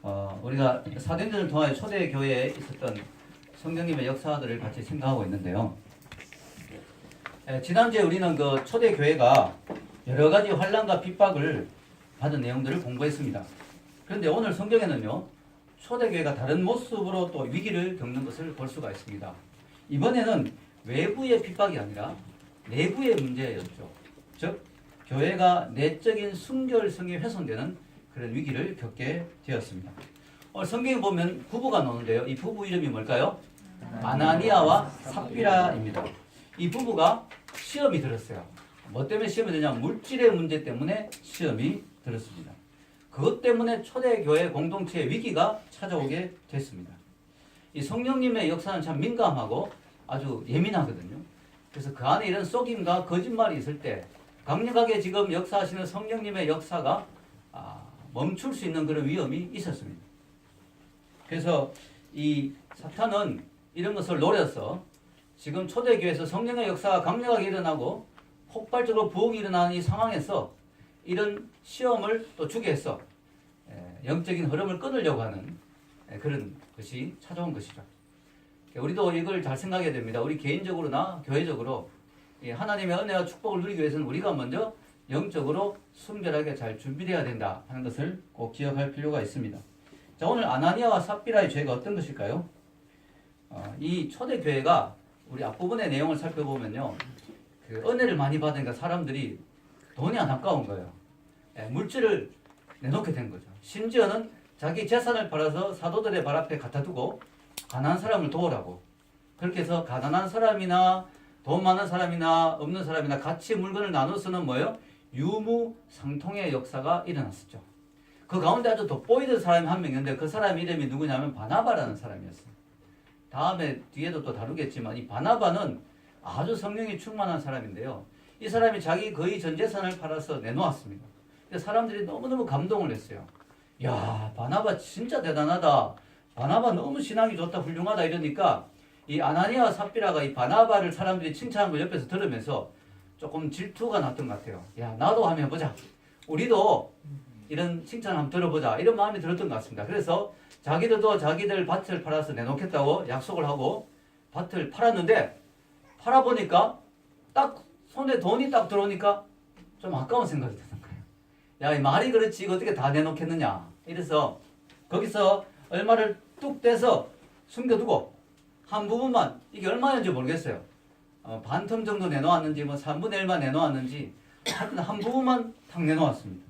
우리가 사도행전을 통하여 초대 교회에 있었던 성령님의 역사들을 같이 생각하고 있는데요. 지난주에 우리는 그 초대 교회가 여러 가지 환난과 핍박을 받은 내용들을 공부했습니다. 그런데 오늘 성경에는요, 초대 교회가 다른 모습으로 또 위기를 겪는 것을 볼 수가 있습니다. 이번에는 외부의 핍박이 아니라 내부의 문제였죠. 즉, 교회가 내적인 순결성이 훼손되는 그런 위기를 겪게 되었습니다. 오늘 성경에 보면 부부가 나오는데요. 이 부부 이름이 뭘까요? 아나니아와 삽비라입니다. 이 부부가 시험이 들었어요. 뭐 때문에 시험이 되냐? 물질의 문제 때문에 시험이 들었습니다. 그것 때문에 초대교회 공동체의 위기가 찾아오게 됐습니다. 이 성령님의 역사는 참 민감하고 아주 예민하거든요. 그래서 그 안에 이런 속임과 거짓말이 있을 때 강력하게 지금 역사하시는 성령님의 역사가 멈출 수 있는 그런 위험이 있었습니다. 그래서 이 사탄은 이런 것을 노려서 지금 초대교회에서 성령의 역사가 강력하게 일어나고 폭발적으로 부흥이 일어나는 이 상황에서 이런 시험을 또 주게 해서 영적인 흐름을 끊으려고 하는 그런 것이 찾아온 것이죠. 우리도 이걸 잘 생각해야 됩니다. 우리 개인적으로나 교회적으로 하나님의 은혜와 축복을 누리기 위해서는 우리가 먼저 영적으로 순결하게 잘 준비되어야 된다 하는 것을 꼭 기억할 필요가 있습니다. 자, 오늘 아나니아와 삽비라의 죄가 어떤 것일까요? 이 초대교회가 우리 앞부분의 내용을 살펴보면요, 그 은혜를 많이 받으니까 사람들이 돈이 안 아까운 거예요. 물질을 내놓게 된 거죠. 심지어는 자기 재산을 팔아서 사도들의 발 앞에 갖다 두고 가난한 사람을 도우라고. 그렇게 해서 가난한 사람이나 돈 많은 사람이나 없는 사람이나 같이 물건을 나눠 쓰는 뭐예요? 유무상통의 역사가 일어났었죠. 그 가운데 아주 돋보이던 사람이 한 명 있는데 그 사람 이름이 누구냐면 바나바라는 사람이었어요. 다음에 뒤에도 또 다루겠지만 이 바나바는 아주 성령이 충만한 사람인데요. 이 사람이 자기 거의 전 재산을 팔아서 내놓았습니다. 사람들이 너무너무 감동을 했어요. 야, 바나바 진짜 대단하다. 바나바 너무 신앙이 좋다, 훌륭하다 이러니까 이 아나니아와 삽비라가 이 바나바를 사람들이 칭찬하는 걸 옆에서 들으면서 조금 질투가 났던 것 같아요. 야, 나도 한번 해보자. 우리도 이런 칭찬 한번 들어보자. 이런 마음이 들었던 것 같습니다. 그래서 자기들도 자기들 밭을 팔아서 내놓겠다고 약속을 하고 밭을 팔았는데 팔아보니까 딱 손에 돈이 딱 들어오니까 좀 아까운 생각이 드는 거예요. 야, 이 말이 그렇지 이거 어떻게 다 내놓겠느냐. 이래서 거기서 얼마를 뚝 떼서 숨겨두고 한 부분만, 이게 얼마였는지 모르겠어요. 반텀 정도 내놓았는지 뭐 3분의 1만 내놓았는지 하여튼 한 부분만 탁 내놓았습니다.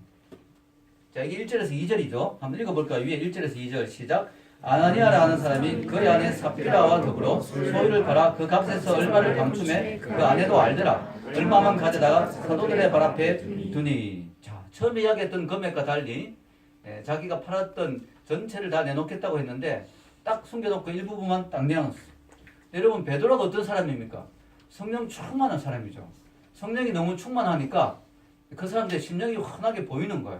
자, 이게 1절에서 2절이죠. 한번 읽어볼까요? 위에 1절에서 2절 시작. 아나니아라 하는 사람이 그 안에 삽비라와 더불어 소유를 팔아 그 값에서 얼마를 감춤해 그 아내도 알더라. 얼마만 가져다가 사도들의 발 앞에 두니. 자, 처음 이야기했던 금액과 달리 자기가 팔았던 전체를 다 내놓겠다고 했는데 딱 숨겨놓고 일부분만 딱 내놨어요. 여러분, 베드로가 어떤 사람입니까? 성령 충만한 사람이죠. 성령이 너무 충만하니까 그 사람들의 심령이 환하게 보이는 거예요.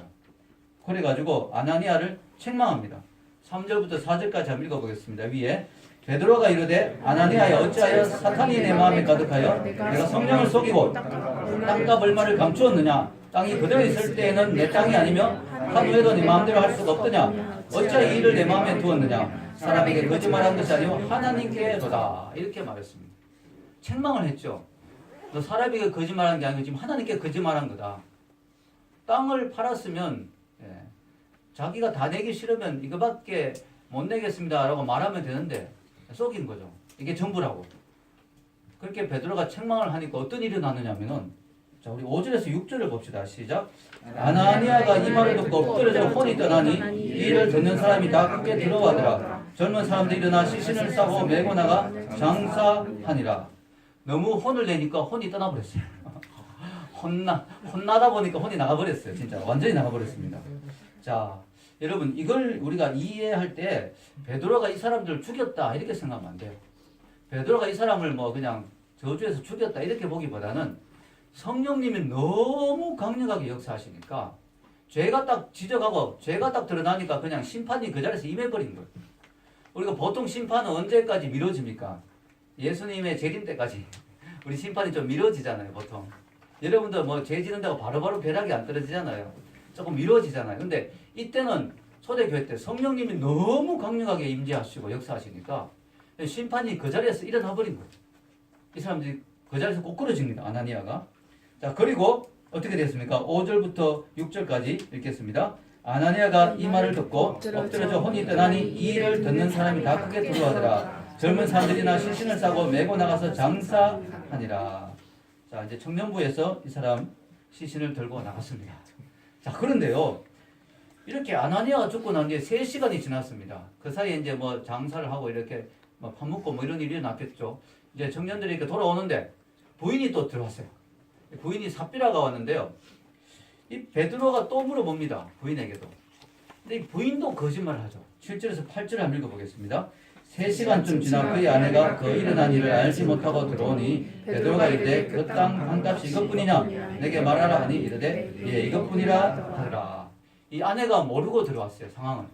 그래가지고 아나니아를 책망합니다. 3절부터 4절까지 한번 읽어보겠습니다. 위에 베드로가 이르되 아나니아야 어찌하여 사탄이 내 마음에 가득하여 내가 성령을 속이고 땅값 얼마를 감추었느냐. 땅이 그대로 있을 때에는 내 땅이 아니며 한 후에도 네 마음대로 할 수가 없더냐. 어찌하여 이 일을 내 마음에 두었느냐. 사람에게 거짓말한 것이 아니고 하나님께로다. 이렇게 말했습니다. 책망을 했죠. 너 사람에게 거짓말한 게 아니고 지금 하나님께 거짓말한 거다. 땅을 팔았으면 자기가 다 내기 싫으면 이거밖에 못 내겠습니다 라고 말하면 되는데 속인 거죠. 이게 전부라고. 그렇게 베드로가 책망을 하니까 어떤 일이 나느냐면은, 자, 우리 5절에서 6절을 봅시다. 시작. 아나니아가 이 말을 듣고 엎드려져 혼이 떠나니 이 일을 듣는 사람이 다 크게 들어가더라. 젊은 사람들이 일어나 시신을 싸고 메고 나가 장사하니라. 너무 혼을 내니까 혼이 떠나버렸어요. 혼나다 보니까 혼이 나가버렸어요. 진짜 완전히 나가버렸습니다. 자, 여러분, 이걸 우리가 이해할 때 베드로가 이 사람들을 죽였다 이렇게 생각하면 안 돼요. 베드로가 이 사람을 뭐 그냥 저주해서 죽였다 이렇게 보기보다는 성령님이 너무 강력하게 역사하시니까 죄가 딱 지적하고 죄가 딱 드러나니까 그냥 심판이 그 자리에서 임해버린 거예요. 우리가 보통 심판은 언제까지 미뤄집니까? 예수님의 재림 때까지 우리 심판이 좀 미뤄지잖아요, 보통. 여러분들 뭐 죄 지는다고 바로바로 벼락이 안 떨어지잖아요. 조금 미뤄지잖아요. 근데 이때는 초대교회 때 성령님이 너무 강력하게 임재하시고 역사하시니까 심판이 그 자리에서 일어나 버린 거예요. 이 사람들이 그 자리에서 꼬꾸러집니다. 아나니아가. 자, 그리고 어떻게 됐습니까? 5절부터 6절까지 읽겠습니다. 아나니아가 이 말을 듣고 엎드려져 혼이 떠나니 이 일을 듣는 사람이 다 크게 두려워하더라. 젊은 사람들이나 시신을 싸고 메고 나가서 장사하니라. 자, 이제 청년부에서 이 사람 시신을 들고 나갔습니다. 자, 그런데요. 이렇게 아나니아가 죽고 난 뒤에 3시간이 지났습니다. 그 사이에 이제 뭐 장사를 하고 이렇게 뭐 밥 먹고 뭐 이런 일이 일어났겠죠. 이제 청년들이 이렇게 돌아오는데 부인이 또 들어왔어요. 부인이 삽비라가 왔는데요. 이 베드로가 또 물어봅니다. 부인에게도. 근데 이 부인도 거짓말을 하죠. 7절에서 8절을 한번 읽어보겠습니다. 3시간쯤 지나 그의 아내가 그 일어난 일을 알지 못하고 들어오니 베드로가 이르되 그 땅 한값이 이것뿐이냐 내게 말하라 하니 이르되 예 이것뿐이라 하더라. 이 아내가 모르고 들어왔어요. 상황을.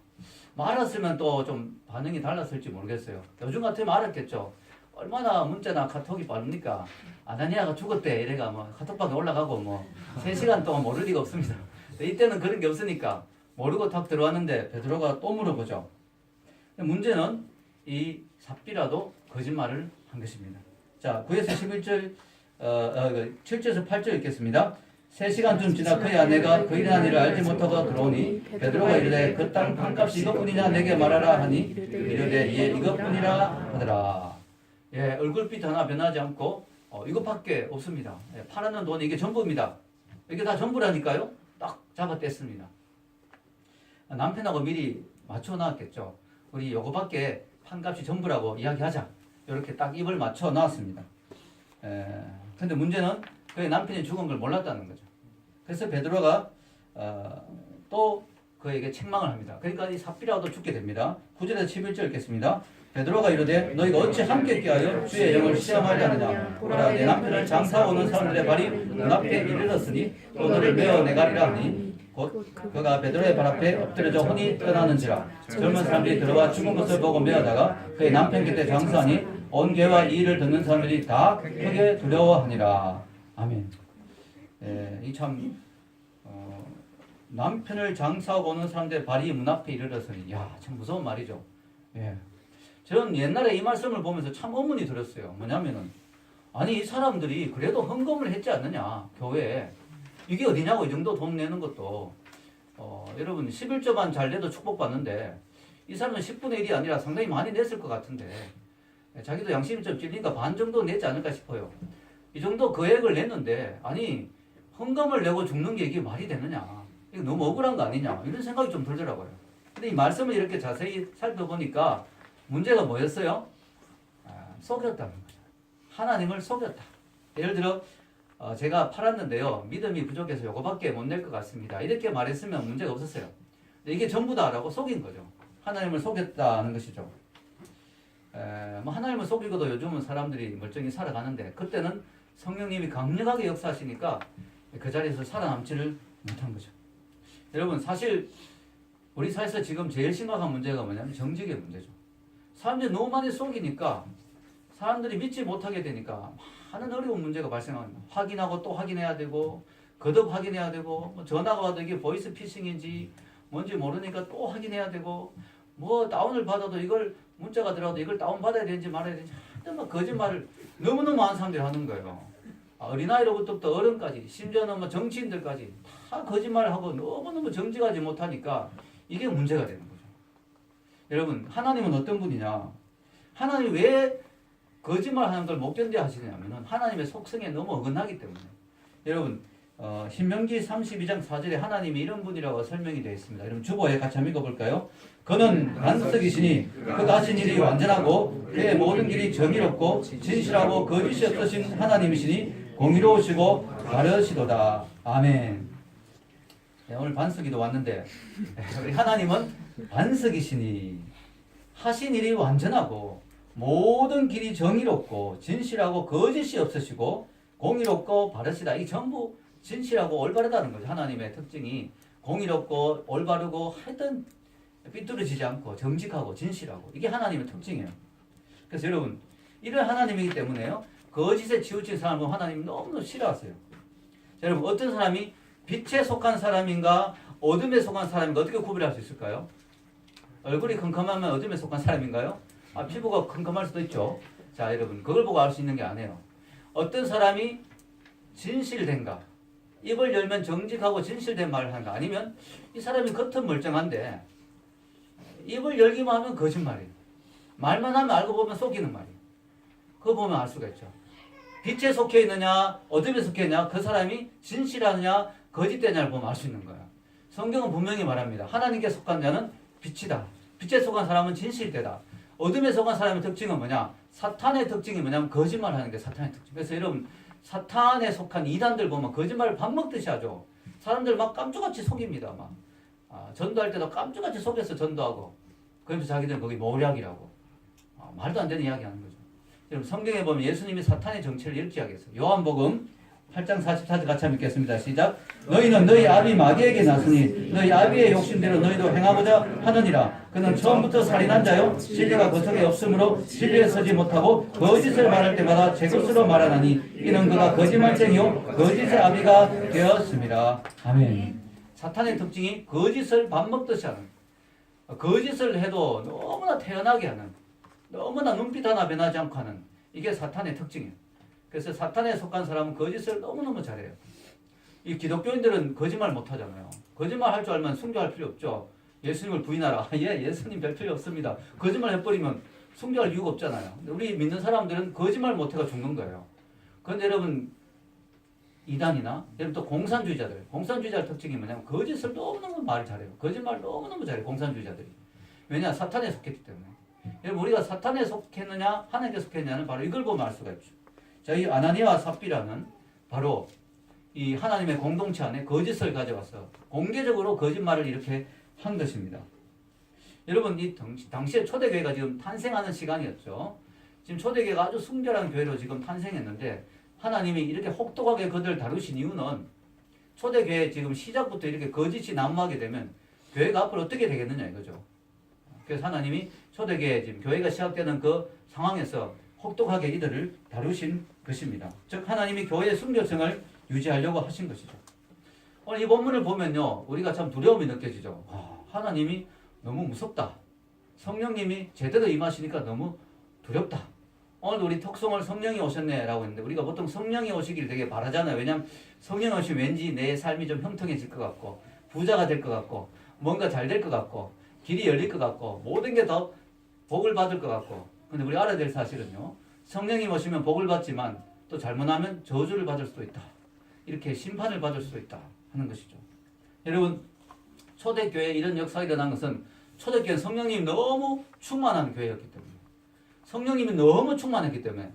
뭐 알았으면 또 좀 반응이 달랐을지 모르겠어요. 요즘 같으면 알았겠죠. 얼마나 문자나 카톡이 빠릅니까? 아나니아가 죽었대 이래가 뭐 카톡방에 올라가고 뭐 3시간 동안 모를 리가 없습니다. 이때는 그런 게 없으니까 모르고 탁 들어왔는데 베드로가 또 물어보죠. 문제는 이 삽비라도 거짓말을 한 것입니다. 자, 9에서 11절 7절에서 8절 읽겠습니다. 3시간쯤 지나 그의 아내가 그 일어난 일을 알지 못하고 들어오니 베드로가 이르되 그 땅 판값이 이것뿐이냐 내게 말하라 하니 이르되 예 이것뿐이라 하더라. 예, 얼굴빛 하나 변하지 않고 이것밖에 없습니다. 예, 팔아는 돈 이게 전부입니다. 이게 다 전부라니까요. 딱 잡아뗐습니다. 남편하고 미리 맞춰놨겠죠. 우리 요거밖에 판값이 전부라고 이야기하자. 이렇게 딱 입을 맞춰 놨습니다. 근데 문제는 그의 남편이 죽은 걸 몰랐다는 거죠. 그래서 베드로가 또 그에게 책망을 합니다. 그러니까 이 삽비라도 죽게 됩니다. 9절에서 11절 읽겠습니다. 베드로가 이르되 너희가 어찌 함께 꾀하여 주의 영을 시험하려 하느냐. 보라 내 남편을 장사오는 사람들의 발이 눈앞에 이르렀으니 또 너를 메어 내가리라 하니 곧 그가 베드로의 발 앞에 엎드려져 혼이 떠나는지라. 젊은 사람들이 들어와 죽은 것을 보고 메어다가 그의 남편 곁에 장사하니 온 괴와 이 일을 듣는 사람들이 다 크게 두려워하니라. 아멘. 이 참 남편을 장사하고 오는 사람들의 발이 문 앞에 이르렀으니 참 무서운 말이죠. 예. 저는 옛날에 이 말씀을 보면서 참 의문이 들었어요. 뭐냐면은 아니 이 사람들이 그래도 헌금을 했지 않느냐 교회에. 이게 어디냐고 이 정도 돈 내는 것도 여러분 11조만 잘 내도 축복받는데 이 사람은 10분의 1이 아니라 상당히 많이 냈을 것 같은데 자기도 양심이 좀 찔리니까 반 정도 내지 않을까 싶어요. 이 정도 금액을 냈는데 아니 헌금을 내고 죽는 게 이게 말이 되느냐. 이거 너무 억울한 거 아니냐 이런 생각이 좀 들더라고요. 근데 이 말씀을 이렇게 자세히 살펴보니까 문제가 뭐였어요? 속였다는 거죠. 하나님을 속였다. 예를 들어 제가 팔았는데요. 믿음이 부족해서 요거밖에 못 낼 것 같습니다. 이렇게 말했으면 문제가 없었어요. 근데 이게 전부다라고 속인 거죠. 하나님을 속였다는 것이죠. 뭐 하나님을 속이고도 요즘은 사람들이 멀쩡히 살아가는데 그때는 성령님이 강력하게 역사하시니까 그 자리에서 살아남지를 못한 거죠. 여러분 사실 우리 사회에서 지금 제일 심각한 문제가 뭐냐면 정직의 문제죠. 사람들이 너무 많이 속이니까 사람들이 믿지 못하게 되니까 많은 어려운 문제가 발생합니다. 확인하고 또 확인해야 되고 거듭 확인해야 되고 뭐 전화가 와도 이게 보이스 피싱인지 뭔지 모르니까 또 확인해야 되고 뭐 다운을 받아도 이걸 문자가 들어와도 이걸 다운받아야 되는지 말아야 되는지 하여튼 막 거짓말을 너무너무 많은 사람들이 하는 거예요. 어린아이로부터 어른까지 심지어는 뭐 정치인들까지 다 거짓말을 하고 너무너무 정직하지 못하니까 이게 문제가 되는 거죠. 여러분 하나님은 어떤 분이냐. 하나님이 왜 거짓말하는 걸 못 견뎌 하시냐면은 하나님의 속성에 너무 어긋나기 때문에. 여러분 신명기 32장 4절에 하나님이 이런 분이라고 설명이 되어 있습니다. 여러분 주보에 같이 한번 읽어볼까요? 그는 반석이시니 그가 하신 일이 완전하고 그의 모든 길이 정의롭고 진실하고 거짓이 없으신 하나님이시니 공의로우시고 바르시도다. 아멘. 네, 오늘 반석이도 왔는데 우리 하나님은 반석이시니 하신 일이 완전하고 모든 길이 정의롭고 진실하고 거짓이 없으시고 공의롭고 바르시다. 이 전부 진실하고 올바르다는 거죠. 하나님의 특징이 공의롭고 올바르고 하여튼 삐뚤어지지 않고 정직하고 진실하고 이게 하나님의 특징이에요. 그래서 여러분 이런 하나님이기 때문에요. 거짓에 치우친 사람은 하나님이 너무너무 싫어하세요. 자, 여러분 어떤 사람이 빛에 속한 사람인가 어둠에 속한 사람인가 어떻게 구별할 수 있을까요? 얼굴이 컴컴하면 어둠에 속한 사람인가요? 피부가 컴컴할 수도 있죠. 자, 여러분 그걸 보고 알 수 있는 게 아니에요. 어떤 사람이 진실된가, 입을 열면 정직하고 진실된 말을 하는가, 아니면 이 사람이 겉은 멀쩡한데 입을 열기만 하면 거짓말이에요. 말만 하면 알고 보면 속이는 말이에요. 그거 보면 알 수가 있죠. 빛에 속해 있느냐 어둠에 속해 있느냐, 그 사람이 진실하느냐 거짓되냐를 보면 알 수 있는 거예요. 성경은 분명히 말합니다. 하나님께 속한 자는 빛이다. 빛에 속한 사람은 진실되다. 어둠에 속한 사람의 특징은 뭐냐? 사탄의 특징이 뭐냐면 거짓말하는 게 사탄의 특징. 그래서 여러분 사탄에 속한 이단들 보면 거짓말을 밥 먹듯이 하죠. 사람들 막 깜짝같이 속입니다. 막 전도할 때도 깜짝같이 속여서 전도하고, 그러면서 자기들은 거기 모략이라고 말도 안 되는 이야기 하는 거죠. 여러분 성경에 보면 예수님이 사탄의 정체를 이렇게 이야기했어요. 요한복음 8장 44절 같이 한번 읽겠습니다. 시작. 너희는 너희 아비 마귀에게 났으니 너희 아비의 욕심대로 너희도 행하고자 하느니라. 그는 처음부터 살인한 자요 진리가 그 속에 없으므로 진리에 서지 못하고 거짓을 말할 때마다 제 것으로 말하나니 이는 그가 거짓말쟁이요 거짓의 아비가 되었습니다. 아멘. 사탄의 특징이 거짓을 밥 먹듯이 하는, 거짓을 해도 너무나 태연하게 하는, 너무나 눈빛 하나 변하지 않고 하는, 이게 사탄의 특징이에요. 그래서 사탄에 속한 사람은 거짓을 너무너무 잘해요. 이 기독교인들은 거짓말 못하잖아요. 거짓말 할 줄 알면 순교할 필요 없죠. 예수님을 부인하라. 예수님 별 필요 없습니다. 거짓말 해버리면 순교할 이유가 없잖아요. 우리 믿는 사람들은 거짓말 못해가 죽는 거예요. 그런데 여러분 이단이나 여러분 또 공산주의자들 특징이 뭐냐면 거짓을 너무너무 말을 잘해요. 거짓말 너무너무 잘해요. 공산주의자들이. 왜냐? 사탄에 속했기 때문에. 여러분 우리가 사탄에 속했느냐 하나님께 속했느냐는 바로 이걸 보면 알 수가 있죠. 자, 이 아나니아와 삽비라는 바로 이 하나님의 공동체 안에 거짓을 가져와서 공개적으로 거짓말을 이렇게 한 것입니다. 여러분 이 당시에 초대교회가 지금 탄생하는 시간이었죠. 지금 초대교회가 아주 순결한 교회로 지금 탄생했는데 하나님이 이렇게 혹독하게 그들을 다루신 이유는 초대교회 지금 시작부터 이렇게 거짓이 난무하게 되면 교회가 앞으로 어떻게 되겠느냐 이거죠. 그래서 하나님이 초대교회 지금 교회가 시작되는 그 상황에서 혹독하게 이들을 다루신 것입니다. 즉 하나님이 교회의 순결성을 유지하려고 하신 것이죠. 오늘 이 본문을 보면요 우리가 참 두려움이 느껴지죠. 하나님이 너무 무섭다. 성령님이 제대로 임하시니까 너무 두렵다. 오늘 우리 톡송을 성령이 오셨네 라고 했는데 우리가 보통 성령이 오시길 되게 바라잖아요. 왜냐하면 성령이 오시면 왠지 내 삶이 좀 형통해질 것 같고 부자가 될 것 같고 뭔가 잘 될 것 같고 길이 열릴 것 같고 모든 게 더 복을 받을 것 같고, 근데 우리 알아야 될 사실은요 성령이 오시면 복을 받지만 또 잘못하면 저주를 받을 수도 있다. 이렇게 심판을 받을 수도 있다 하는 것이죠. 여러분 초대교회에 이런 역사가 일어난 것은 초대교회는 성령님이 너무 충만한 교회였기 때문에, 성령님이 너무 충만했기 때문에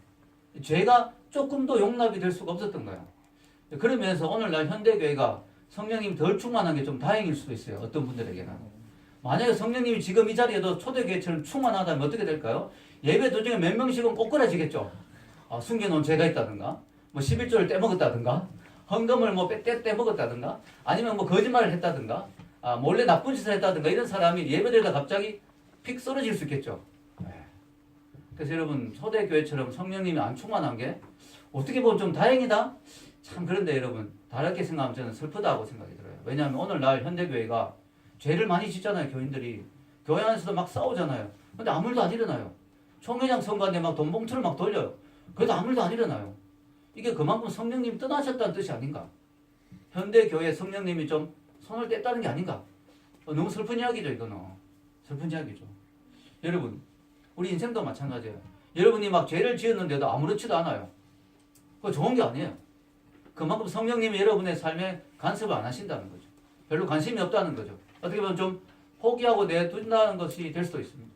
죄가 조금도 용납이 될 수가 없었던 거예요. 그러면서 오늘날 현대교회가 성령님이 덜 충만한 게 좀 다행일 수도 있어요. 어떤 분들에게는. 만약에 성령님이 지금 이 자리에도 초대교회처럼 충만하다면 어떻게 될까요? 예배 도중에 몇 명씩은 꼬꾸라지겠죠. 숨겨놓은 죄가 있다든가, 뭐 11조를 떼먹었다든가, 헌금을 뭐 떼먹었다든가, 아니면 뭐 거짓말을 했다든가, 몰래 나쁜 짓을 했다든가, 이런 사람이 예배드리다 갑자기 픽 쓰러질 수 있겠죠. 그래서 여러분 초대교회처럼 성령님이 안 충만한 게 어떻게 보면 좀 다행이다? 참 그런데 여러분 다르게 생각하면 저는 슬프다고 생각이 들어요. 왜냐하면 오늘날 현대교회가 죄를 많이 짓잖아요. 교인들이 교회 안에서도 막 싸우잖아요. 근데 아무 일도 안 일어나요. 총회장 선거한데 막 돈 봉투를 막 돌려요. 그래도 아무 일도 안 일어나요. 이게 그만큼 성령님이 떠나셨다는 뜻이 아닌가? 현대교회 성령님이 좀 손을 뗐다는 게 아닌가? 너무 슬픈 이야기죠. 이거는 슬픈 이야기죠. 여러분 우리 인생도 마찬가지예요. 여러분이 막 죄를 지었는데도 아무렇지도 않아요. 그거 좋은 게 아니에요. 그만큼 성령님이 여러분의 삶에 간섭을 안 하신다는 거죠. 별로 관심이 없다는 거죠. 어떻게 보면 좀 포기하고 내둔다는 것이 될 수도 있습니다.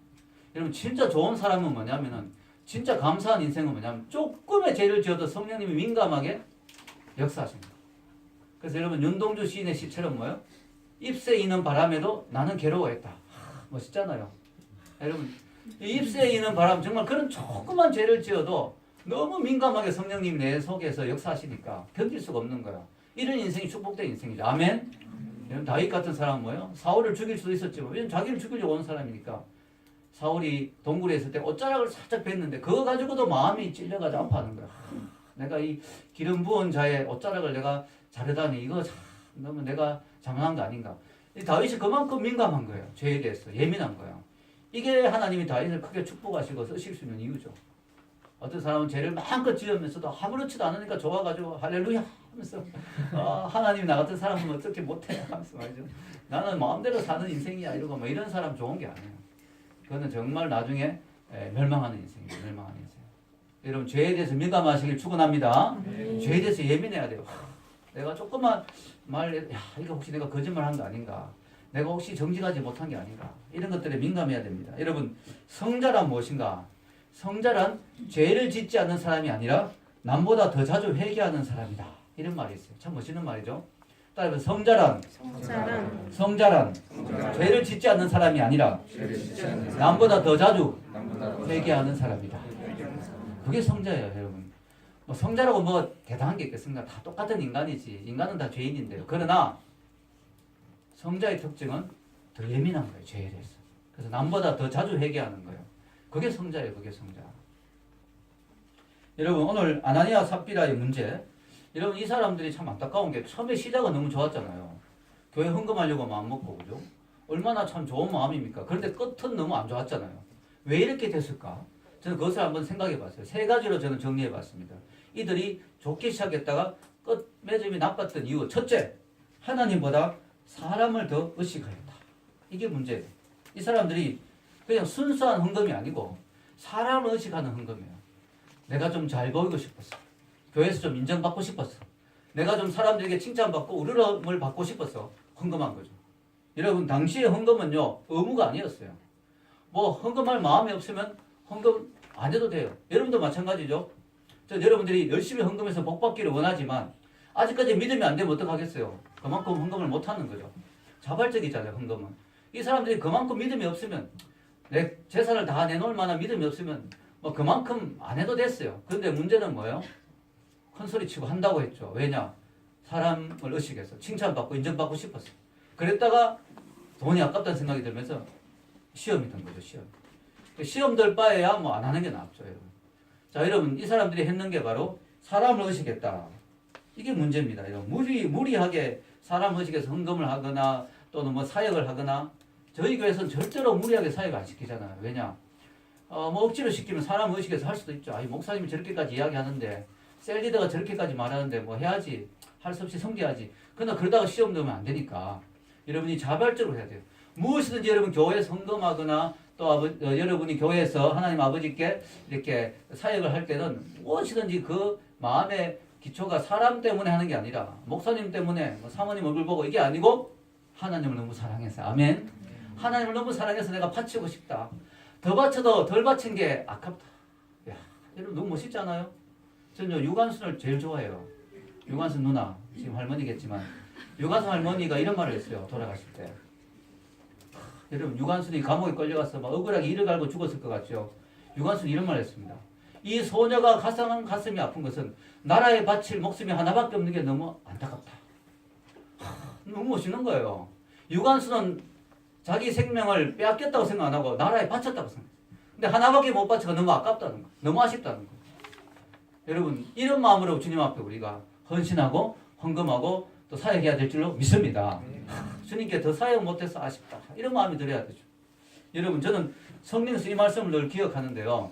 여러분 진짜 좋은 사람은 뭐냐면은, 진짜 감사한 인생은 뭐냐면 조금의 죄를 지어도 성령님이 민감하게 역사하십니다. 그래서 여러분 윤동주 시인의 시처럼 뭐요? 잎새 이는 바람에도 나는 괴로워했다. 멋있잖아요. 여러분 잎새 이는 바람, 정말 그런 조그만 죄를 지어도 너무 민감하게 성령님 내 속에서 역사하시니까 견딜 수가 없는 거야. 이런 인생이 축복된 인생이죠. 아멘. 다윗 같은 사람은 뭐예요? 사울을 죽일 수도 있었지만, 왜냐면 자기를 죽이려고 온 사람이니까. 사울이 동굴에 있을 때 옷자락을 살짝 뱉는데 그거 가지고도 마음이 찔려가지고 아파하는 거야. 내가 이 기름 부은 자의 옷자락을 내가 자르다니 이거 너무 내가 잘못한 거 아닌가. 이 다윗이 그만큼 민감한 거예요. 죄에 대해서 예민한 거예요. 이게 하나님이 다윗을 크게 축복하시고 쓰실 수 있는 이유죠. 어떤 사람은 죄를 마음껏 지으면서도 아무렇지도 않으니까 좋아가지고 할렐루야 하면서 하나님이 나 같은 사람은 어떻게 못해 하면서 말이죠. 나는 마음대로 사는 인생이야 이러고 뭐 이런 사람 좋은 게 아니에요. 그거는 정말 나중에 멸망하는 인생이에요. 멸망하는 인생. 여러분 죄에 대해서 민감하시길 축원합니다. 죄에 대해서 예민해야 돼요. 내가 조금만 이거 혹시 내가 거짓말한 거 아닌가? 내가 혹시 정직하지 못한 게 아닌가? 이런 것들에 민감해야 됩니다. 여러분 성자란 무엇인가? 성자란 죄를 짓지 않는 사람이 아니라 남보다 더 자주 회개하는 사람이다. 이런 말이 있어요. 참 멋있는 말이죠. 따라서 성자란 죄를 짓지 않는 사람이 아니라 남보다 더 자주 회개하는 사람이다. 그게 성자예요, 여러분. 뭐 성자라고 뭐 대단한 게 있겠습니까? 다 똑같은 인간이지. 인간은 다 죄인인데요. 그러나 성자의 특징은 더 예민한 거예요, 죄에 대해서. 그래서 남보다 더 자주 회개하는 거예요. 그게 성자예요, 그게 성자. 여러분, 오늘 아나니아 삽비라의 문제. 여러분, 이 사람들이 참 안타까운 게 처음에 시작은 너무 좋았잖아요. 교회 헌금하려고 마음 먹고, 그죠? 얼마나 참 좋은 마음입니까? 그런데 끝은 너무 안 좋았잖아요. 왜 이렇게 됐을까? 저는 그것을 한번 생각해 봤어요. 세 가지로 저는 정리해 봤습니다. 이들이 좋게 시작했다가 끝 매점이 나빴던 이유. 첫째, 하나님보다 사람을 더 의식하였다. 이게 문제예요. 이 사람들이 그냥 순수한 헌금이 아니고 사람을 의식하는 헌금이에요. 내가 좀 잘 보이고 싶었어. 교회에서 좀 인정받고 싶었어. 내가 좀 사람들에게 칭찬받고 우러름을 받고 싶어서 헌금한 거죠. 여러분, 당시의 헌금은요, 의무가 아니었어요. 뭐 헌금할 마음이 없으면 헌금 안 해도 돼요. 여러분도 마찬가지죠. 여러분들이 열심히 헌금해서 복 받기를 원하지만 아직까지 믿음이 안 되면 어떡하겠어요? 그만큼 헌금을 못 하는 거죠. 자발적이잖아요, 헌금은. 이 사람들이 그만큼 믿음이 없으면, 내 재산을 다 내놓을 만한 믿음이 없으면 뭐 그만큼 안 해도 됐어요. 그런데 문제는 뭐예요? 큰 소리 치고 한다고 했죠. 왜냐? 사람을 의식해서 칭찬받고 인정받고 싶었어. 그랬다가 돈이 아깝다는 생각이 들면서 시험이 든 거죠, 시험. 시험 들 바에야 뭐 안 하는 게 낫죠, 여러분. 자, 여러분, 이 사람들이 했는 게 바로 사람을 의식했다. 이게 문제입니다. 여러분. 무리하게 사람 의식해서 헌금을 하거나 또는 뭐 사역을 하거나, 저희 교회에서는 절대로 무리하게 사역 안 시키잖아요. 왜냐? 뭐 억지로 시키면 사람 의식해서 할 수도 있죠. 아니, 목사님이 저렇게까지 이야기하는데, 셀리더가 저렇게까지 말하는데 뭐 해야지. 할 수 없이 섬겨야지. 그러나 그러다가 시험 넣으면 안 되니까 여러분이 자발적으로 해야 돼요. 무엇이든지 여러분 교회에서 헌금하거나 또 여러분이 교회에서 하나님 아버지께 이렇게 사역을 할 때는 무엇이든지 그 마음의 기초가 사람 때문에 하는 게 아니라 목사님 때문에 뭐 사모님 얼굴 보고 이게 아니고 하나님을 너무 사랑해서. 아멘. 하나님을 너무 사랑해서 내가 바치고 싶다. 더 바쳐도 덜 바친 게 아깝다. 야, 여러분 너무 멋있지 않아요? 저는 유관순을 제일 좋아해요. 유관순 누나, 지금 할머니겠지만 유관순 할머니가 이런 말을 했어요. 돌아가실 때. 여러분, 유관순이 감옥에 끌려가서 막 억울하게 이를 갈고 죽었을 것 같죠. 유관순이 이런 말을 했습니다. 이 소녀가 가슴이 아픈 것은 나라에 바칠 목숨이 하나밖에 없는 게 너무 안타깝다. 너무 멋있는 거예요. 유관순은 자기 생명을 빼앗겼다고 생각 안 하고 나라에 바쳤다고 생각해요. 근데 하나밖에 못 바쳐가 너무 아깝다는 거, 너무 아쉽다는 거. 여러분, 이런 마음으로 주님 앞에 우리가 헌신하고 헌금하고 또 사역해야 될 줄로 믿습니다. 주님께 더 사역 못해서 아쉽다. 이런 마음이 들어야 되죠. 여러분, 저는 성경에서 이 말씀을 늘 기억하는데요.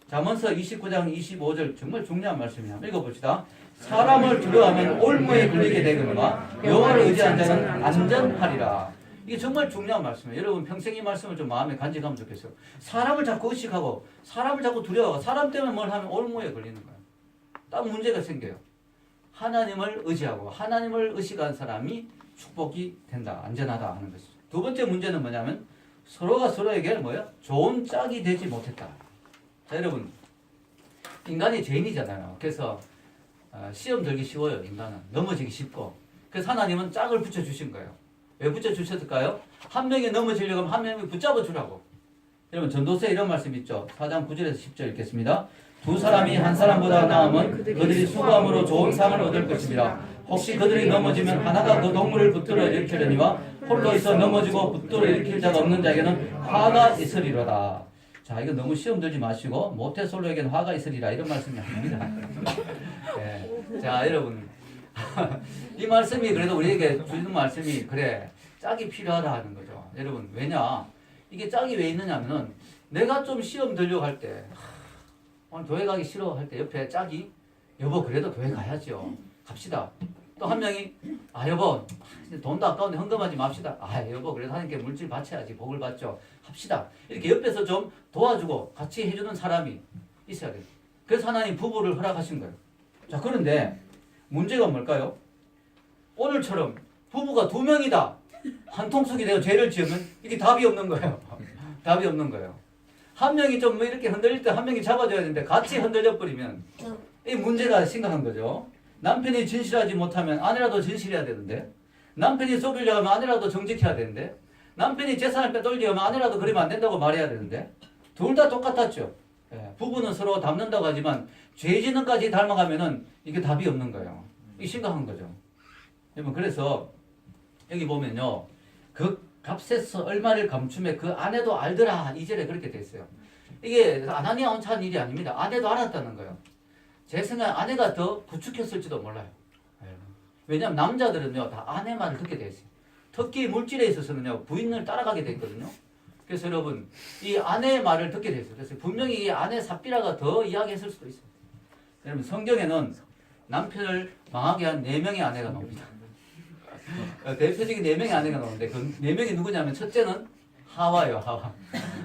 잠언서 29장 25절 정말 중요한 말씀이에요. 한번 읽어봅시다. 사람을 두려워하면 올무에 걸리게 되거니와 여호와를 의지한 자는 안전하리라. 이게 정말 중요한 말씀이에요. 여러분, 평생 이 말씀을 좀 마음에 간직하면 좋겠어요. 사람을 자꾸 의식하고 사람을 자꾸 두려워하고 사람 때문에 뭘 하면 올무에 걸리는 거예요. 딱 문제가 생겨요. 하나님을 의지하고 하나님을 의식한 사람이 축복이 된다, 안전하다 하는 것이죠. 두 번째 문제는 뭐냐면 서로가 서로에게 뭐야? 좋은 짝이 되지 못했다. 자, 여러분, 인간이 죄인이잖아요. 그래서 시험 들기 쉬워요. 인간은 넘어지기 쉽고. 그래서 하나님은 짝을 붙여주신 거예요. 왜 붙여주셨을까요? 한 명이 넘어지려고 하면 한 명이 붙잡아 주라고. 여러분, 전도서에 이런 말씀 있죠. 4장 9절에서 10절 읽겠습니다. 두 사람이 한 사람보다 나으면 그들이 수고함으로 좋은 상을 얻을 것입니다. 혹시 그들이 넘어지면 하나가 그 동물을 붙들어 일으키려니와 홀로 있어 넘어지고 붙들어 일으킬 자가 없는 자에게는 화가 있으리로다. 자, 이거 너무 시험 들지 마시고 모태솔로에게는 화가 있으리라 이런 말씀이 아닙니다. 네. 자, 여러분, 이 말씀이 그래도 우리에게 주는 말씀이 그래. 짝이 필요하다 하는 거죠. 여러분 왜냐? 이게 짝이 왜 있느냐면은 내가 좀 시험 들려고 할 때 오늘 교회 가기 싫어 할 때 옆에 짝이 여보 그래도 교회 가야죠. 갑시다. 또 한 명이 여보 돈도 아까운데 헌금하지 맙시다. 여보 그래도 하나님께 물질 바쳐야지 복을 받죠. 합시다. 이렇게 옆에서 좀 도와주고 같이 해주는 사람이 있어야 돼요. 그래서 하나님 부부를 허락하신 거예요. 자 그런데 문제가 뭘까요? 오늘처럼 부부가 2명이다. 한 통속이 되어 죄를 지으면 이게 답이 없는 거예요. 답이 없는 거예요. 한 명이 좀 뭐 이렇게 흔들릴 때 한 명이 잡아줘야 되는데 같이 흔들려 버리면 이 문제가 심각한 거죠. 남편이 진실하지 못하면 아내라도 진실해야 되는데 남편이 속이려고 하면 아내라도 정직해야 되는데 남편이 재산을 빼돌리려고 하면 아내라도 그러면 안 된다고 말해야 되는데 둘 다 똑같았죠. 부부는 서로 닮는다고 하지만 죄 짓는까지 닮아가면은 이게 답이 없는 거예요. 이게 심각한 거죠. 여러분 그래서 여기 보면요. 그 값에서 얼마를 감추매 그 아내도 알더라. 2절에 그렇게 돼 있어요. 이게 아나니아 혼자 한 일이 아닙니다. 아내도 알았다는 거예요. 제 생각에 아내가 더 부축했을지도 몰라요. 왜냐하면 남자들은요 다 아내 말을 듣게 돼 있어요. 특히 물질에 있어서는요 부인을 따라가게 돼 있거든요. 그래서 여러분 이 아내의 말을 듣게 돼 있어요. 그래서 분명히 이 아내 삽비라가 더 이야기했을 수도 있어요. 여러분 성경에는 남편을 망하게 한 4명의 아내가 나옵니다. 대표적인 4명의 아내가 나오는데 그 4명이 누구냐면 첫째는 하와예요. 하와.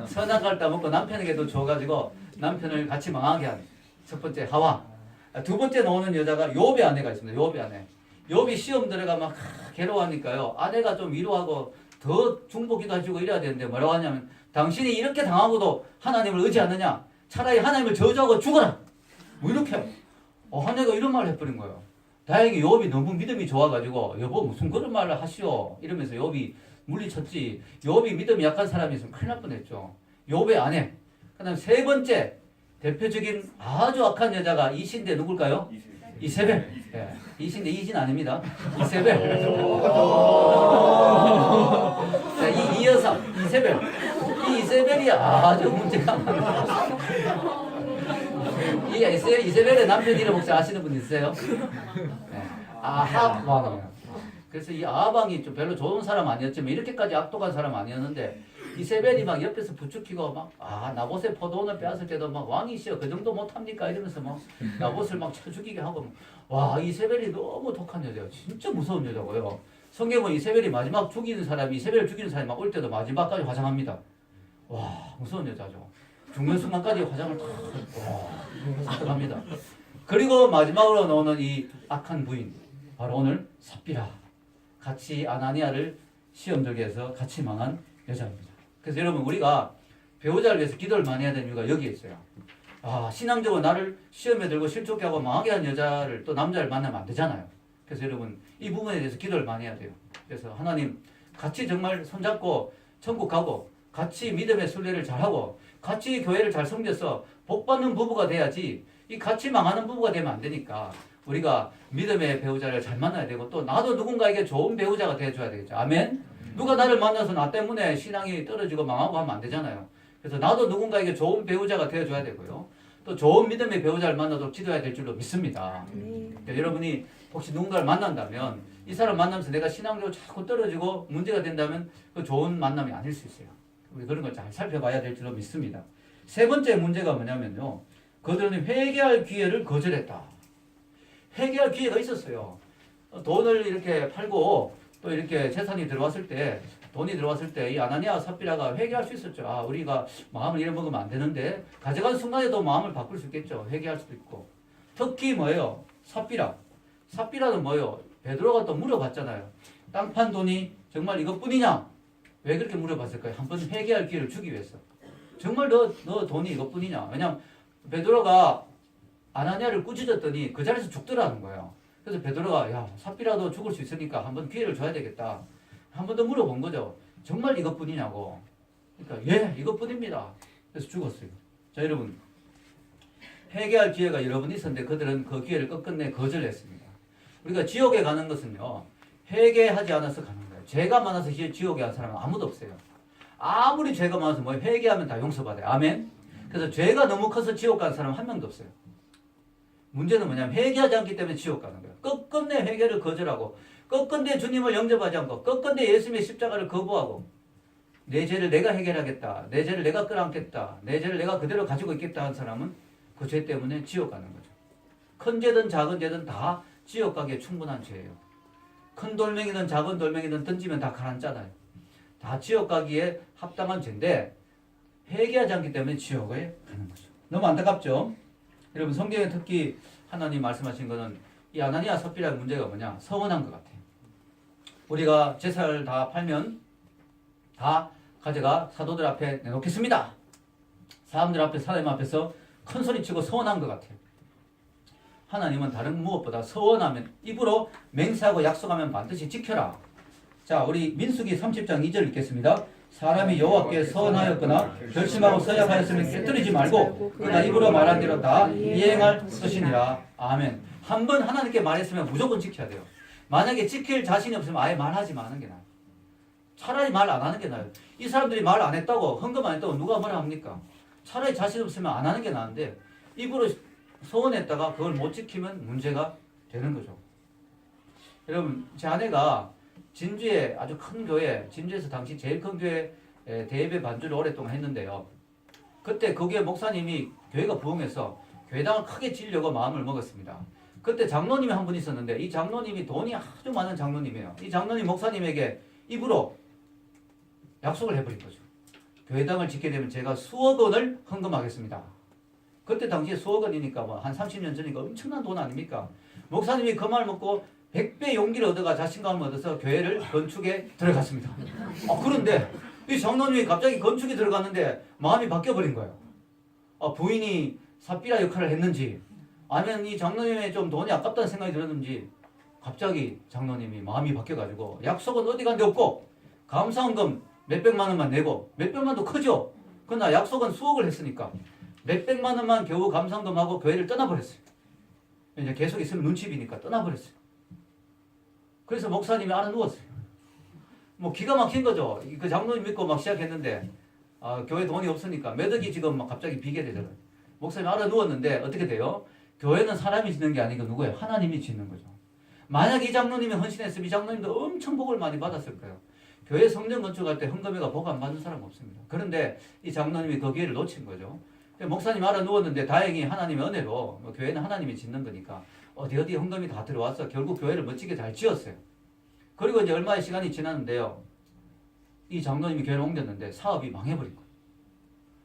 선악과를 따먹고 남편에게도 줘가지고 남편을 같이 망하게 한 첫 번째 하와. 두 번째 나오는 여자가 욥의 아내가 있습니다. 욥의 아내. 욥이 시험 들어가 막 괴로워하니까요. 아내가 좀 위로하고 더 중보기도 해주고 이래야 되는데 뭐라고 하냐면 당신이 이렇게 당하고도 하나님을 의지하느냐? 차라리 하나님을 저주하고 죽어라. 뭐 이렇게 아내가 이런 말을 해버린 거예요. 다행히 욥이 너무 믿음이 좋아가지고 여보 무슨 그런 말을 하시오 이러면서 욥이 물리쳤지. 욥이 믿음이 약한 사람이 있으면 큰일 날 뻔했죠. 욥의 아내. 그 다음 세 번째 대표적인 아주 악한 여자가 이신데 누굴까요? 이세벨. 예. 이신데 이신 아닙니다. 이세벨. 이 여사 이세벨. 이 이세벨이 아주 문제가 많아요. 이 이세벨의 남편 이름 혹시 아시는 분 있어요? 네. 아합왕이에요. 그래서 이 아합왕이 좀 별로 좋은 사람 아니었지만 이렇게까지 악독한 사람 아니었는데 이세벨이 막 옆에서 부추기고 막 나봇의 포도원을 빼앗을 때도 막 왕이시여 그 정도 못합니까 이러면서 막 나봇을 막 쳐 죽이게 하고 와 이세벨이 너무 독한 여자예요. 진짜 무서운 여자고요. 성경은 이세벨이 마지막 죽이는 사람이 이세벨을 죽이는 사람이 막 올 때도 마지막까지 화장합니다. 와 무서운 여자죠. 죽는 순간까지 화장을 다 합니다. 그리고 마지막으로 나오는 이 악한 부인 바로 오늘 삽비라 같이 아나니아를 시험 들게 해서 같이 망한 여자입니다. 그래서 여러분 우리가 배우자를 위해서 기도를 많이 해야 되는 이유가 여기에 있어요. 신앙적으로 나를 시험에 들고 실족해 하고 망하게 한 여자를 또 남자를 만나면 안 되잖아요. 그래서 여러분 이 부분에 대해서 기도를 많이 해야 돼요. 그래서 하나님 같이 정말 손잡고 천국 가고 같이 믿음의 순례를 잘하고 같이 교회를 잘 섬겨서 복받는 부부가 돼야지 이 같이 망하는 부부가 되면 안 되니까 우리가 믿음의 배우자를 잘 만나야 되고 또 나도 누군가에게 좋은 배우자가 돼줘야 되겠죠. 아멘? 누가 나를 만나서 나 때문에 신앙이 떨어지고 망하고 하면 안 되잖아요. 그래서 나도 누군가에게 좋은 배우자가 되어줘야 되고요. 또 좋은 믿음의 배우자를 만나도록 기도해야 될 줄로 믿습니다. 그러니까 여러분이 혹시 누군가를 만난다면 이 사람 만나면서 내가 신앙적으로 자꾸 떨어지고 문제가 된다면 그 좋은 만남이 아닐 수 있어요. 우리 그런 걸 잘 살펴봐야 될 줄로 믿습니다. 세 번째 문제가 뭐냐면요. 그들은 회개할 기회를 거절했다. 회개할 기회가 있었어요. 돈을 이렇게 팔고 또 이렇게 재산이 들어왔을 때 돈이 들어왔을 때 이 아나니아 삽비라가 회개할 수 있었죠. 우리가 마음을 잃어먹으면 안 되는데 가져간 순간에도 마음을 바꿀 수 있겠죠. 회개할 수도 있고. 특히 뭐예요? 삽비라. 삽비라는 뭐예요? 베드로가 또 물어봤잖아요. 땅 판 돈이 정말 이것뿐이냐? 왜 그렇게 물어봤을까요? 한번 회개할 기회를 주기 위해서. 정말 너 돈이 이것뿐이냐? 왜냐면 베드로가 아나니아를 꾸짖었더니 그 자리에서 죽더라는 거예요. 그래서 베드로가 야 삽비라도 죽을 수 있으니까 한번 기회를 줘야 되겠다. 한 번 더 물어본 거죠. 정말 이것뿐이냐고. 그러니까 예 이것뿐입니다. 그래서 죽었어요. 자 여러분 회개할 기회가 여러 번 있었는데 그들은 그 기회를 끝끝내 거절했습니다. 우리가 지옥에 가는 것은요 회개하지 않아서 가는 거예요. 죄가 많아서 지옥에 간 사람은 아무도 없어요. 아무리 죄가 많아서 뭐 회개하면 다 용서받아요. 아멘. 그래서 죄가 너무 커서 지옥 간 사람은 한 명도 없어요. 문제는 뭐냐면 회개하지 않기 때문에 지옥 가는 거예요. 끝끝내 회개를 거절하고 꺾은데 주님을 영접하지 않고 꺾은데 예수님의 십자가를 거부하고 내 죄를 내가 해결하겠다. 내 죄를 내가 끌어안겠다. 내 죄를 내가 그대로 가지고 있겠다 한 사람은 그 죄 때문에 지옥 가는 거죠. 큰 죄든 작은 죄든 다 지옥 가기에 충분한 죄예요. 큰 돌멩이든 작은 돌멩이든 던지면 다 가라앉잖아요. 다 지옥 가기에 합당한 죄인데 회개하지 않기 때문에 지옥에 가는 거죠. 너무 안타깝죠? 여러분 성경에 특히 하나님 말씀하신 거는 이 아나니아 삽비라의 문제가 뭐냐? 서운한 것 같아요. 우리가 제사를 다 팔면 다 가져가 사도들 앞에 내놓겠습니다. 사람들 앞에 사람 앞에서 큰 소리치고 서운한 것 같아요. 하나님은 다른 무엇보다 서원하면 입으로 맹세하고 약속하면 반드시 지켜라. 자, 우리 민수기 30장 2절 읽겠습니다. 사람이 여호와께 서원하였거나 결심하고 서약하였으면 깨뜨리지 말고 그가 입으로 말한 대로 다 이행할 것이니라. 아멘. 한 번 하나님께 말했으면 무조건 지켜야 돼요. 만약에 지킬 자신이 없으면 아예 말하지 마는 게 나아요. 차라리 말 안 하는 게 나아요. 이 사람들이 말 안 했다고 헌금 안 했다고 누가 뭐라 합니까? 차라리 자신 없으면 안 하는 게 나은데 입으로 서원했다가 그걸 못 지키면 문제가 되는 거죠. 여러분 제 아내가 진주에 아주 큰 교회, 진주에서 당시 제일 큰 교회 대예배 반주를 오랫동안 했는데요. 그때 거기에 목사님이 교회가 부흥해서 교회당을 크게 지으려고 마음을 먹었습니다. 그때 장로님이 한 분 있었는데 이 장로님이 돈이 아주 많은 장로님이에요. 이 장로님 목사님에게 입으로 약속을 해버린 거죠. 교회당을 짓게 되면 제가 수억 원을 헌금하겠습니다. 그때 당시에 수억 원이니까 뭐 한 30년 전이니까 엄청난 돈 아닙니까? 목사님이 그 말 먹고 100배 용기를 얻어가 자신감을 얻어서 교회를 건축에 들어갔습니다. 그런데 이 장로님이 갑자기 건축에 들어갔는데 마음이 바뀌어버린 거예요. 부인이 삽비라 역할을 했는지 아니면 이 장로님의 좀 돈이 아깝다는 생각이 들었는지 갑자기 장로님이 마음이 바뀌어가지고 약속은 어디 간 데 없고 감사헌금 몇백만 원만 내고 몇백만도 크죠? 그러나 약속은 수억을 했으니까 몇백만 원만 겨우 감사헌금하고 교회를 떠나버렸어요. 이제 계속 있으면 눈치 비니까 떠나버렸어요. 그래서 목사님이 알아 누웠어요. 뭐 기가 막힌 거죠. 그 장로님 믿고 막 시작했는데 교회 돈이 없으니까 매덕이 지금 막 갑자기 비게 되잖아요. 목사님이 알아 누웠는데 어떻게 돼요? 교회는 사람이 짓는 게 아니고 누구예요? 하나님이 짓는 거죠. 만약 이 장로님이 헌신했으면 이 장로님도 엄청 복을 많이 받았을 거예요. 교회 성전 건축할 때 헌금회가 복 안 받는 사람 없습니다. 그런데 이 장로님이 그 기회를 놓친 거죠. 목사님 알아 누웠는데 다행히 하나님의 은혜로 교회는 하나님이 짓는 거니까 어디 헌금이 다 들어와서 결국 교회를 멋지게 잘 지었어요. 그리고 이제 얼마의 시간이 지났는데요. 이 장로님이 교회를 옮겼는데 사업이 망해버린 거예요.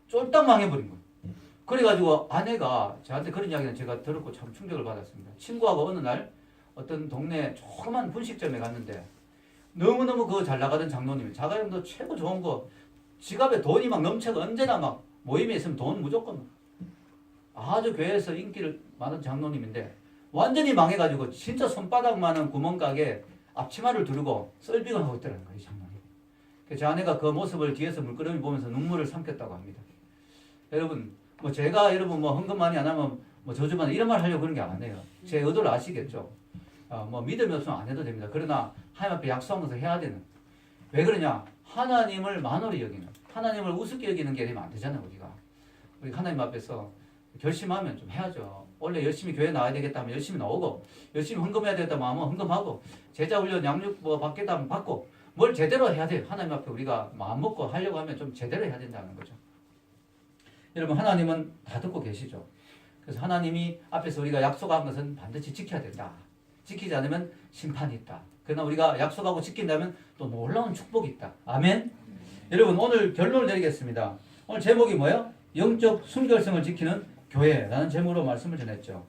쫄딱 망해버린 거예요. 그래가지고 아내가 저한테 그런 이야기는 제가 들었고 참 충격을 받았습니다. 친구하고 어느 날 어떤 동네 조그만 분식점에 갔는데 너무너무 그 잘 나가던 장로님이 자가용도 최고 좋은 거 지갑에 돈이 막 넘쳐가 언제나 막 모임에 있으면 돈 무조건 아주 교회에서 인기를 많은 장로님인데 완전히 망해가지고 진짜 손바닥만한 구멍가게 앞치마를 두르고 썰빙을 하고 있더라는 거예요. 장로님. 제 아내가 그 모습을 뒤에서 물끄러미 보면서 눈물을 삼켰다고 합니다. 여러분 뭐 제가 여러분 뭐 헌금 많이 안 하면 뭐 저주만 이런 말 하려고 그런 게 아니에요. 제 의도를 아시겠죠. 뭐 믿음이 없으면 안 해도 됩니다. 그러나 하나님 앞에 약속하면서 해야 되는. 왜 그러냐? 하나님을 만홀히 여기는, 하나님을 우습게 여기는 게 되면 안 되잖아요. 우리 하나님 앞에서 결심하면 좀 해야죠. 원래 열심히 교회 나와야 되겠다 하면 열심히 나오고, 열심히 헌금해야 되겠다 하면 헌금하고, 제자 훈련 양육 뭐 받겠다 하면 받고, 뭘 제대로 해야 돼요. 하나님 앞에 우리가 마음 먹고 하려고 하면 좀 제대로 해야 된다는 거죠. 여러분 하나님은 다 듣고 계시죠. 그래서 하나님이 앞에서 우리가 약속한 것은 반드시 지켜야 된다. 지키지 않으면 심판이 있다. 그러나 우리가 약속하고 지킨다면 또 놀라운 축복이 있다. 아멘. 여러분 오늘 결론을 내리겠습니다. 오늘 제목이 뭐예요? 영적 순결성을 지키는 교회라는 제목으로 말씀을 전했죠.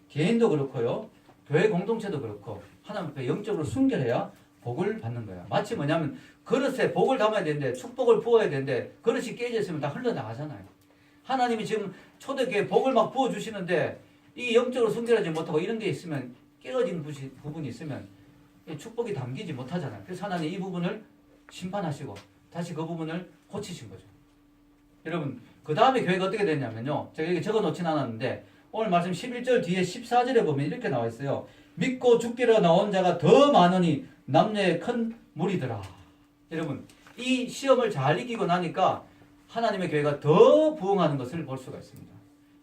개인도 그렇고요. 교회 공동체도 그렇고 하나님 앞에 영적으로 순결해야 복을 받는 거야. 마치 뭐냐면 그릇에 복을 담아야 되는데 축복을 부어야 되는데 그릇이 깨져 있으면 다 흘러나가잖아요. 하나님이 지금 초대교회에 복을 막 부어주시는데 이 영적으로 순결하지 못하고 이런 게 있으면 깨어진 부분이 있으면 축복이 담기지 못하잖아요. 그래서 하나님 이 부분을 심판하시고 다시 그 부분을 고치신 거죠. 여러분 그 다음에 교회가 어떻게 됐냐면요. 제가 여기 적어놓진 않았는데 오늘 말씀 11절 뒤에 14절에 보면 이렇게 나와 있어요. 믿고 죽기로 나온 자가 더 많으니 남녀의 큰 무리더라. 여러분 이 시험을 잘 이기고 나니까 하나님의 교회가 더 부흥하는 것을 볼 수가 있습니다.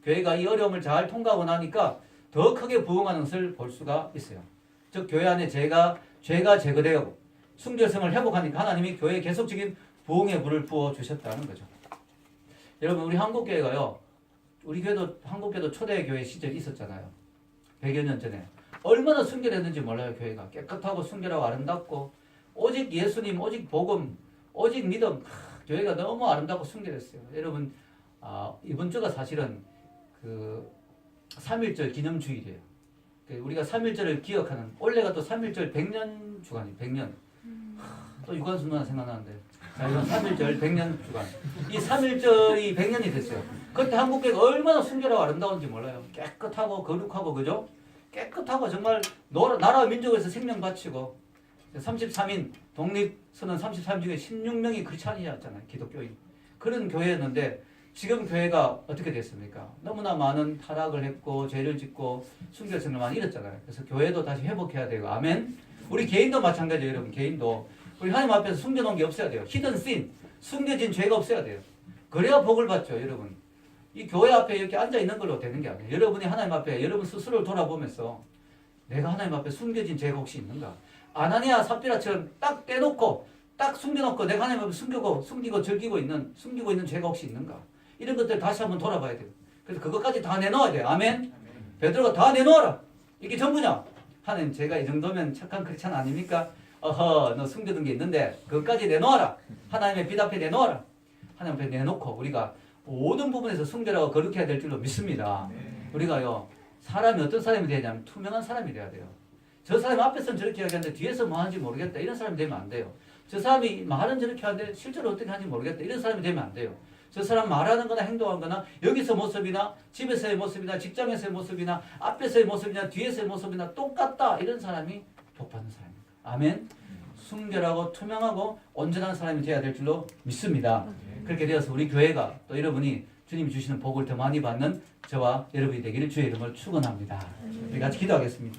교회가 이 어려움을 잘 통과하고 나니까 더 크게 부흥하는 것을 볼 수가 있어요. 즉 교회 안에 죄가 죄가 제거되고 순결성을 회복하니까 하나님이 교회에 계속적인 부흥의 불을 부어 주셨다는 거죠. 여러분 우리 한국교회가요. 우리 교회도 한국교회도 초대교회 시절이 있었잖아요. 100여 년 전에. 얼마나 순결했는지 몰라요. 교회가 깨끗하고 순결하고 아름답고 오직 예수님, 오직 복음, 오직 믿음. 교회가 너무 아름답고 순결했어요. 여러분 이번 주가 사실은 그 3.1절 기념주일이에요. 우리가 3.1절을 기억하는 올해가 또 3.1절 100년 주간이에요. 100년. 또 유관순 누나 생각나는데. 자, 이건 3.1절 100년 주간. 이 3.1절이 100년이 됐어요. 그때 한국교회가 얼마나 순결하고 아름다운지 몰라요. 깨끗하고 거룩하고 그죠? 깨끗하고 정말 나라와 민족에서 생명 바치고 33인 독립선언 33 중에 16명이 크리스찬이었잖아요. 기독교인. 그런 교회였는데 지금 교회가 어떻게 됐습니까? 너무나 많은 타락을 했고 죄를 짓고 순결성을 많이 잃었잖아요. 그래서 교회도 다시 회복해야 되고 아멘. 우리 개인도 마찬가지예요. 여러분 개인도 우리 하나님 앞에서 숨겨놓은 게 없어야 돼요. 히든 씬 숨겨진 죄가 없어야 돼요. 그래야 복을 받죠. 여러분 이 교회 앞에 이렇게 앉아있는 걸로 되는 게 아니에요. 여러분이 하나님 앞에 여러분 스스로를 돌아보면서 내가 하나님 앞에 숨겨진 죄가 혹시 있는가? 아나니아 삽비라처럼 딱 떼놓고 딱 숨겨놓고 내가 하나님 앞에 숨기고 즐기고 있는 죄가 혹시 있는가? 이런 것들 다시 한번 돌아봐야 돼요. 그래서 그것까지 다 내놓아야 돼요. 아멘? 베드로가 다 내놓아라. 이게 전부냐? 하나님 제가 이 정도면 착한 크리스찬 아닙니까? 어허 너 숨겨둔 게 있는데 그것까지 내놓아라. 하나님의 빛 앞에 내놓아라. 하나님 앞에 내놓고 우리가 모든 부분에서 순결하고 거룩해야 될 줄로 믿습니다. 우리가요 사람이 어떤 사람이 되냐면 투명한 사람이 돼야 돼요. 저 사람이 앞에서는 저렇게 이야기하는데 뒤에서 뭐 하는지 모르겠다. 이런 사람이 되면 안 돼요. 저 사람이 말은 저렇게 하는데 실제로 어떻게 하는지 모르겠다. 이런 사람이 되면 안 돼요. 저 사람 말하는 거나 행동하는 거나 여기서 모습이나 집에서의 모습이나 직장에서의 모습이나 앞에서의 모습이나 뒤에서의 모습이나 똑같다. 이런 사람이 복받는 사람입니다. 아멘. 순결하고 투명하고 온전한 사람이 되어야 될 줄로 믿습니다. 그렇게 되어서 우리 교회가 또 여러분이 주님이 주시는 복을 더 많이 받는 저와 여러분이 되기를 주의 이름으로 축원합니다. 우리 같이 기도하겠습니다.